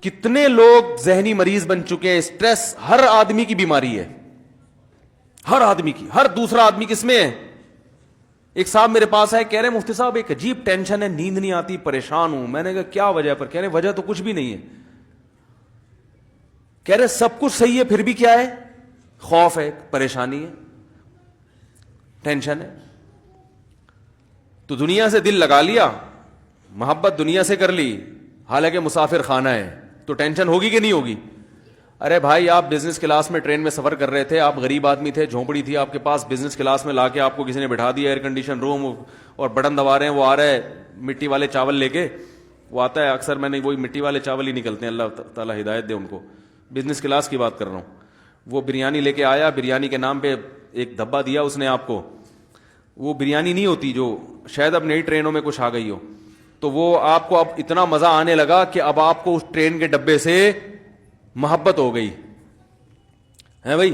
کتنے لوگ ذہنی مریض بن چکے ہیں. اسٹریس ہر آدمی کی بیماری ہے, ہر آدمی کی. ہر دوسرا آدمی کس میں ہے؟ ایک صاحب میرے پاس آئے, کہہ رہے مفتی صاحب ایک عجیب ٹینشن ہے, نیند نہیں آتی, پریشان ہوں. میں نے کہا کیا وجہ پر؟ کہہ رہے وجہ تو کچھ بھی نہیں ہے. کہہ رہے سب کچھ صحیح ہے پھر بھی کیا ہے؟ خوف ہے, پریشانی ہے, ٹینشن ہے. تو دنیا سے دل لگا لیا, محبت دنیا سے کر لی, حالانکہ مسافر خانہ ہے, تو ٹینشن ہوگی کہ نہیں ہوگی؟ ارے بھائی آپ بزنس کلاس میں ٹرین میں سفر کر رہے تھے, آپ غریب آدمی تھے, جھونپڑی تھی آپ کے پاس, بزنس کلاس میں لا کے آپ کو کسی نے بٹھا دیا, ایئر کنڈیشن روم, اور بٹن دبا رہے ہیں, وہ آ رہا ہے مٹی والے چاول لے کے, وہ آتا ہے اکثر, میں نے وہی مٹی والے چاول ہی نکلتے ہیں, اللہ تعالیٰ ہدایت دے ان کو, بزنس کلاس کی بات کر رہا ہوں. وہ بریانی لے کے آیا, بریانی کے نام پہ ایک دھبا دیا اس نے آپ کو, وہ بریانی نہیں ہوتی جو شاید اب نئی ٹرینوں میں کچھ آ گئی ہو, تو وہ آپ کو اب اتنا مزہ آنے لگا کہ اب آپ کو اس ٹرین کے ڈبے سے محبت ہو گئی ہے بھائی,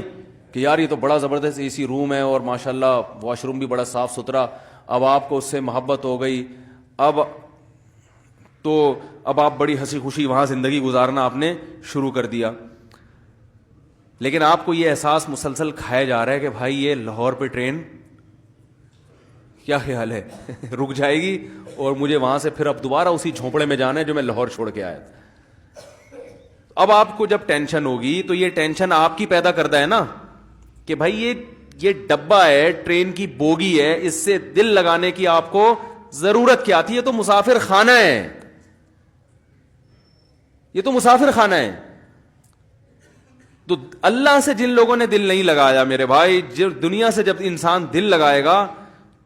کہ یار یہ تو بڑا زبردست اے سی روم ہے, اور ماشاءاللہ واش روم بھی بڑا صاف ستھرا. اب آپ کو اس سے محبت ہو گئی, اب آپ بڑی ہنسی خوشی وہاں زندگی گزارنا آپ نے شروع کر دیا. لیکن آپ کو یہ احساس مسلسل کھایا جا رہا ہے کہ بھائی یہ لاہور پہ ٹرین کیا خیال ہے رک جائے گی, اور مجھے وہاں سے پھر اب دوبارہ اسی جھونپڑے میں جانا ہے جو میں لاہور چھوڑ کے آیا تھا. اب آپ کو جب ٹینشن ہوگی تو یہ ٹینشن آپ کی پیدا کردہ ہے نا, کہ بھائی یہ ڈبہ ہے, ٹرین کی بوگی ہے, اس سے دل لگانے کی آپ کو ضرورت کیا تھی؟ یہ تو مسافر خانہ ہے, یہ تو مسافر خانہ ہے. تو اللہ سے جن لوگوں نے دل نہیں لگایا میرے بھائی, دنیا سے جب انسان دل لگائے گا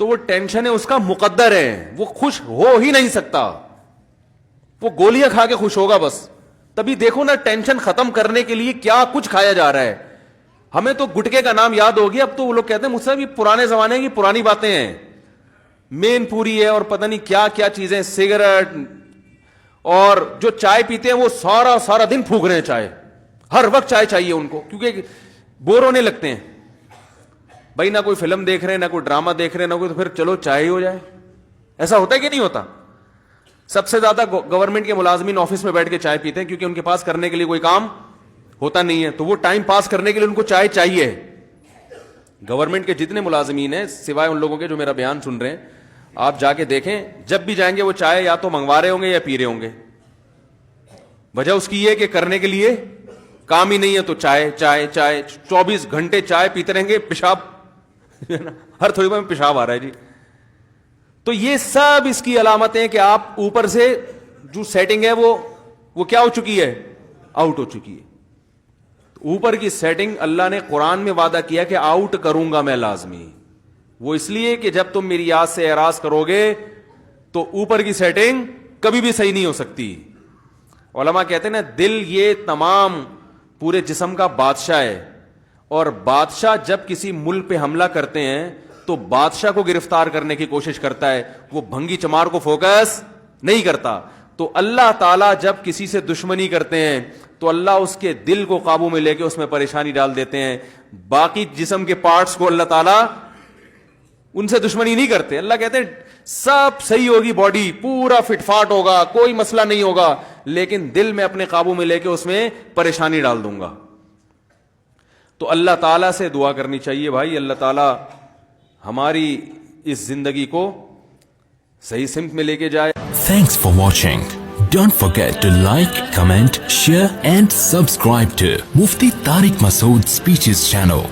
تو وہ ٹینشن ہے اس کا مقدر ہے, وہ خوش ہو ہی نہیں سکتا, وہ گولیاں کھا کے خوش ہوگا بس. تبھی دیکھو نا ٹینشن ختم کرنے کے لیے کیا کچھ کھایا جا رہا ہے. ہمیں تو گٹکے کا نام یاد ہو گیا, اب تو وہ لوگ کہتے ہیں مجھ سے بھی پرانے زمانے کی پرانی باتیں ہیں, مین پوری ہے اور پتہ نہیں کیا کیا چیزیں, سگریٹ, اور جو چائے پیتے ہیں وہ سارا دن پھونک رہے ہیں چائے, ہر وقت چائے چاہیے ان کو, کیونکہ بور ہونے لگتے ہیں بھائی, نہ کوئی فلم دیکھ رہے ہیں, نہ کوئی ڈرامہ دیکھ رہے ہیں, نہ کوئی, تو پھر چلو چائے ہی ہو جائے. ایسا ہوتا ہے کہ نہیں ہوتا؟ سب سے زیادہ گورنمنٹ کے ملازمین آفس میں بیٹھ کے چائے پیتے ہیں, کیونکہ ان کے پاس کرنے کے لیے کوئی کام ہوتا نہیں ہے, تو وہ ٹائم پاس کرنے کے لیے ان کو چائے چاہیے. گورنمنٹ کے جتنے ملازمین ہیں, سوائے ان لوگوں کے جو میرا بیان سن رہے ہیں, آپ جا کے دیکھیں, جب بھی جائیں گے وہ چائے یا تو منگوا رہے ہوں گے یا پی رہے ہوں گے. وجہ اس کی یہ کہ کرنے کے لیے کام ہی نہیں ہے, تو چائے 24 گھنٹے چائے پیتے رہیں گے, پیشاب ہر تھوڑی دیر میں پیشاب آ رہا ہے جی. تو یہ سب اس کی علامتیں ہیں کہ آپ اوپر سے جو سیٹنگ ہے وہ کیا ہو چکی ہے؟ آؤٹ ہو چکی ہے. اوپر کی سیٹنگ اللہ نے قرآن میں وعدہ کیا کہ آؤٹ کروں گا میں لازمی. وہ اس لیے کہ جب تم میری یاد سے اعراض کرو گے تو اوپر کی سیٹنگ کبھی بھی صحیح نہیں ہو سکتی. علماء کہتے ہیں نا, دل یہ تمام پورے جسم کا بادشاہ ہے, اور بادشاہ جب کسی ملک پہ حملہ کرتے ہیں تو بادشاہ کو گرفتار کرنے کی کوشش کرتا ہے, وہ بھنگی چمار کو فوکس نہیں کرتا. تو اللہ تعالیٰ جب کسی سے دشمنی کرتے ہیں تو اللہ اس کے دل کو قابو میں لے کے اس میں پریشانی ڈال دیتے ہیں. باقی جسم کے پارٹس کو اللہ تعالیٰ ان سے دشمنی نہیں کرتے. اللہ کہتے ہیں سب صحیح ہوگی, باڈی پورا فٹ فاٹ ہوگا, کوئی مسئلہ نہیں ہوگا, لیکن دل میں اپنے قابو میں لے کے اس میں پریشانی ڈال دوں گا. تو اللہ تعالیٰ سے دعا کرنی چاہیے بھائی, اللہ تعالیٰ ہماری اس زندگی کو صحیح سمت میں لے کے جائے. Thanks for watching. Don't forget to like, comment, share and subscribe to Mufti Tariq Masood Speeches channel.